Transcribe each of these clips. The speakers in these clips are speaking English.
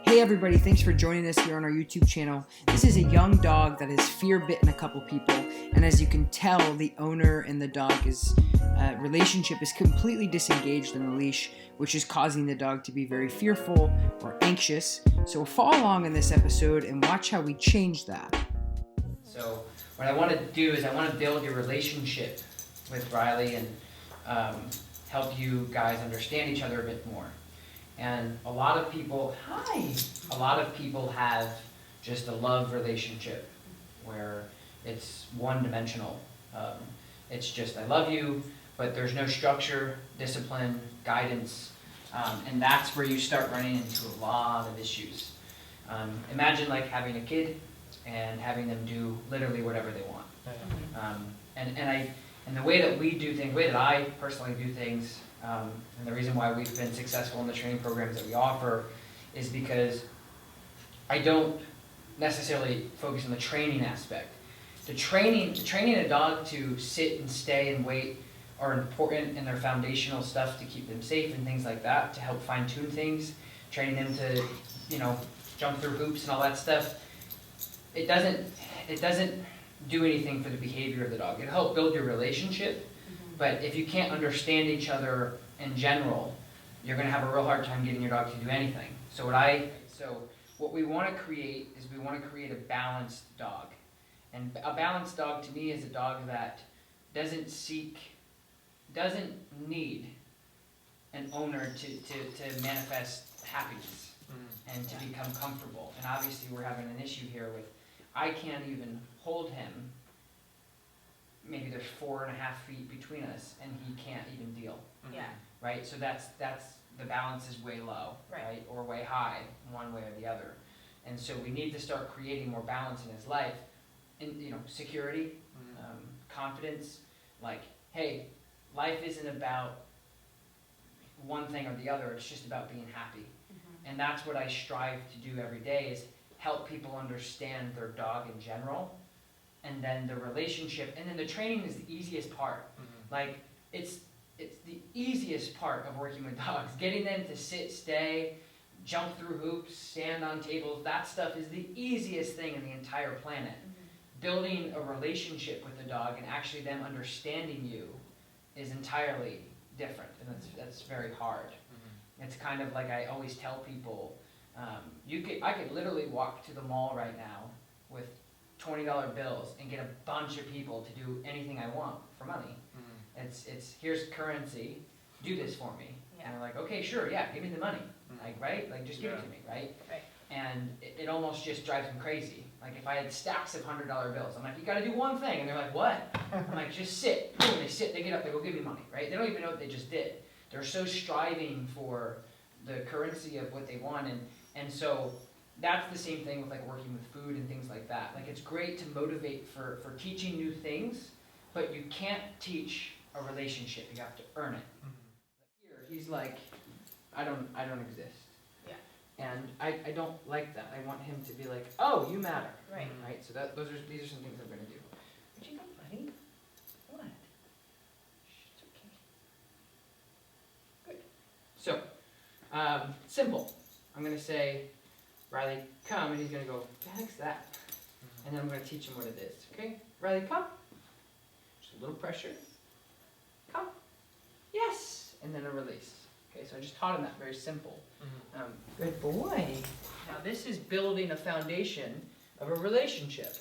Hey everybody, thanks for joining us here on our YouTube channel. This is a young dog that has fear bitten a couple people, and as you can tell, the owner and the dog's relationship is completely disengaged in the leash, which is causing the dog to be very fearful or anxious. So follow along in this episode and watch how we change that. So what I want to do is I want to build your relationship with Riley and help you guys understand each other a bit more. And a lot of people have just a love relationship where it's one-dimensional. It's just I love you, but there's no structure, discipline, guidance, and that's where you start running into a lot of issues. Imagine like having a kid and having them do literally whatever they want. And the way that we do things, the way that I personally do things, and the reason why we've been successful in the training programs that we offer is because I don't necessarily focus on the training aspect. The training a dog to sit and stay and wait are important in their foundational stuff to keep them safe and things like that, to help fine-tune things, training them to, jump through hoops and all that stuff. It doesn't do anything for the behavior of the dog. It'll help build your relationship, but if you can't understand each other in general, you're going to have a real hard time getting your dog to do anything. So what we want to create is we want to create a balanced dog. And a balanced dog to me is a dog that doesn't need an owner to manifest happiness and to become comfortable. And obviously we're having an issue here with I can't even hold him. Maybe there's 4.5 feet between us, and he can't even deal. Yeah. Right. So that's the balance is way low, right, or way high, one way or the other. And so we need to start creating more balance in his life, in security, confidence. Like, hey, life isn't about one thing or the other. It's just about being happy, and that's what I strive to do every day is help people understand their dog in general, and then the relationship, and then the training is the easiest part. Like it's the easiest part of working with dogs. Getting them to sit, stay, jump through hoops, stand on tables, that stuff is the easiest thing in the entire planet. Building a relationship with the dog and actually them understanding you is entirely different, and that's very hard. It's kind of like I always tell people, I could literally walk to the mall right now with $20 bills and get a bunch of people to do anything I want for money. It's here's currency, do this for me. Yeah. And they're like, okay, sure, yeah, give me the money. Like just give it to me, right? And it almost just drives them crazy. Like if I had stacks of $100 bills, I'm like, you gotta do one thing. And they're like, what? I'm like, just sit. Boom, they sit, they get up, they go give me money, right? They don't even know what they just did. They're so striving for the currency of what they want, and so that's the same thing with like working with food and things like that. Like it's great to motivate for teaching new things, but you can't teach a relationship. You have to earn it. Here, he's like, I don't exist. Yeah. And I don't like that. I want him to be like, oh, you matter. Right. Right. So these are some things I'm gonna do. Where'd you go, buddy? What? It's okay. Good. So, simple. I'm gonna say, Riley, come, and he's gonna go, what the heck's that? And then I'm gonna teach him what it is. Okay? Riley, come. Just a little pressure. Come. Yes. And then a release. Okay, so I just taught him that, very simple. Good boy. Now this is building a foundation of a relationship.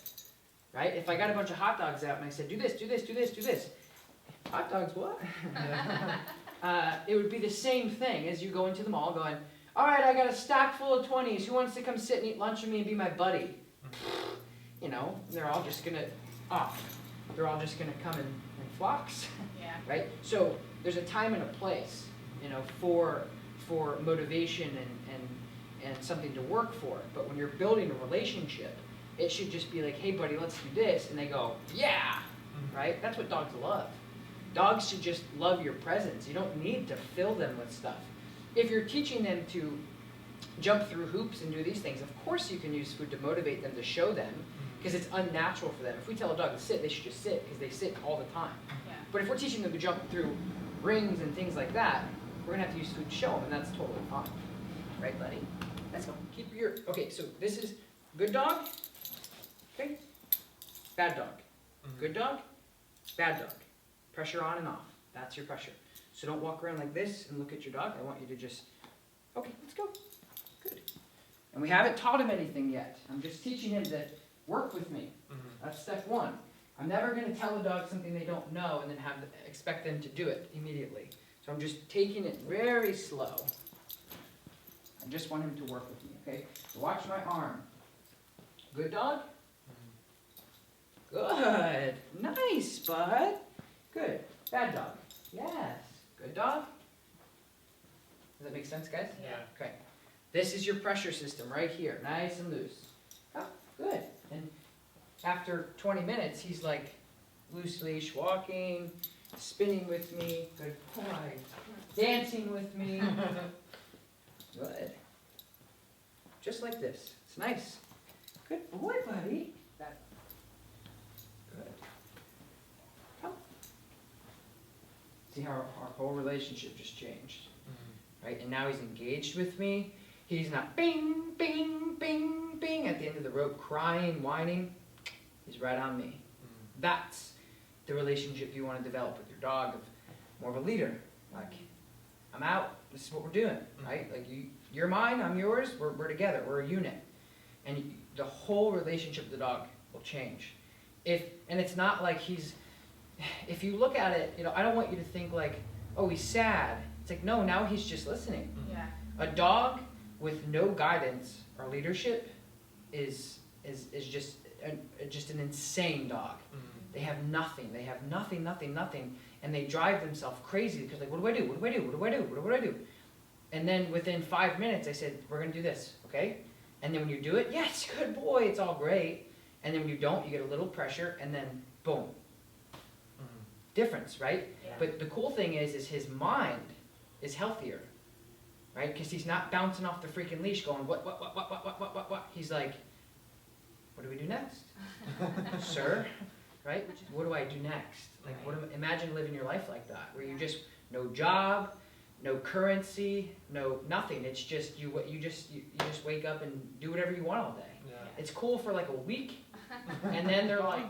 Right? If I got a bunch of hot dogs out and I said, do this, do this, do this, do this. Hot dogs what? It would be the same thing as you go into the mall going, all right, I got a stack full of 20s. Who wants to come sit and eat lunch with me and be my buddy? They're all just going to They're all just going to come in flocks. Yeah. Right? So there's a time and a place, for motivation and something to work for. But when you're building a relationship, it should just be like, hey, buddy, let's do this. And they go, yeah. Right? That's what dogs love. Dogs should just love your presence. You don't need to fill them with stuff. If you're teaching them to jump through hoops and do these things, of course you can use food to motivate them, to show them, because it's unnatural for them. If we tell a dog to sit, they should just sit, because they sit all the time. Yeah. But if we're teaching them to jump through rings and things like that, we're going to have to use food to show them, and that's totally fine. Right, buddy? Let's go. Keep your, okay, so this is good dog, okay? Bad dog. Good dog, bad dog. Pressure on and off. That's your pressure. So don't walk around like this and look at your dog. I want you to just, okay, let's go. Good. And we haven't taught him anything yet. I'm just teaching him to work with me. That's step one. I'm never going to tell a dog something they don't know and then expect them to do it immediately. So I'm just taking it very slow. I just want him to work with me, okay? So watch my arm. Good dog? Good. Nice, bud. Good. Bad dog. Yes. Good dog. Does that make sense, guys? Yeah. Okay. This is your pressure system right here. Nice and loose. Oh, good. And after 20 minutes, he's like loose leash walking, spinning with me. Good boy. Dancing with me. Good. Just like this. It's nice. Good boy, buddy. Good. Come. See how our whole relationship just changed, right? And now he's engaged with me. He's not bing, bing, bing, bing at the end of the rope, crying, whining. He's right on me. That's the relationship you want to develop with your dog, of more of a leader. Like, I'm out. This is what we're doing, right? Like you're mine, I'm yours. We're together. We're a unit, and the whole relationship with the dog will change. And it's not like if you look at it, I don't want you to think like, oh, he's sad. It's like, no, now he's just listening. Yeah. A dog with no guidance or leadership is just an insane dog. They have nothing. They have nothing, and they drive themselves crazy because like, what do I do? What do I do? What do I do? What do I do? And then within 5 minutes, I said, we're gonna do this, okay? And then when you do it, yes, good boy, it's all great. And then when you don't, you get a little pressure, and then boom. Difference, right? Yeah. But the cool thing is his mind is healthier, right? Because he's not bouncing off the freaking leash going, what? He's like, what do we do next? Sir, right? What do I do next? Like, imagine living your life like that, where you just, no job, no currency, no nothing. It's just, you just wake up and do whatever you want all day. Yeah. It's cool for like a week, and then they're like,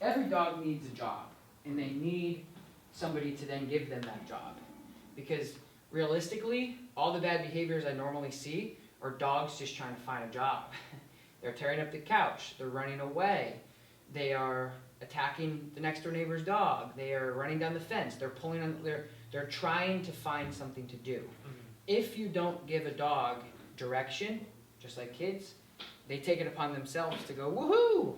every dog needs a job, and they need somebody to then give them that job. Because realistically, all the bad behaviors I normally see are dogs just trying to find a job. They're tearing up the couch, they're running away, they are attacking the next door neighbor's dog, they are running down the fence, they're pulling on, they're trying to find something to do. If you don't give a dog direction, just like kids, they take it upon themselves to go, woohoo!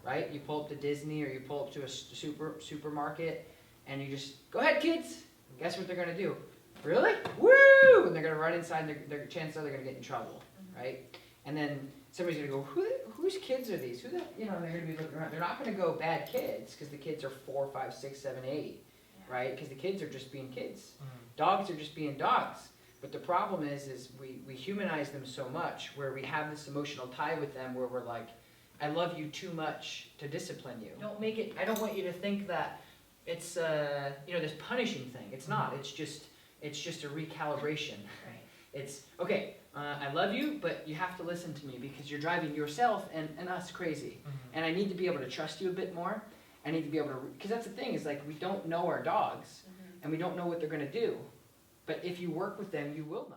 Right? You pull up to Disney or you pull up to a supermarket and you just, go ahead kids! Guess what they're going to do? Really? Woo! And they're going to run inside and chances are they're going to get in trouble. Right? And then somebody's going to go, whose kids are these? They're going to be looking around. They're not going to go bad kids because the kids are 4, 5, 6, 7, 8. Right? Because the kids are just being kids. Dogs are just being dogs. But the problem is we humanize them so much where we have this emotional tie with them where we're like, I love you too much to discipline you. I don't want you to think that it's this punishing thing. It's not. It's just a recalibration. Right. It's okay. I love you, but you have to listen to me because you're driving yourself and us crazy. And I need to be able to trust you a bit more. I need to be able to, because that's the thing is like we don't know our dogs and we don't know what they're going to do. But if you work with them, you will know.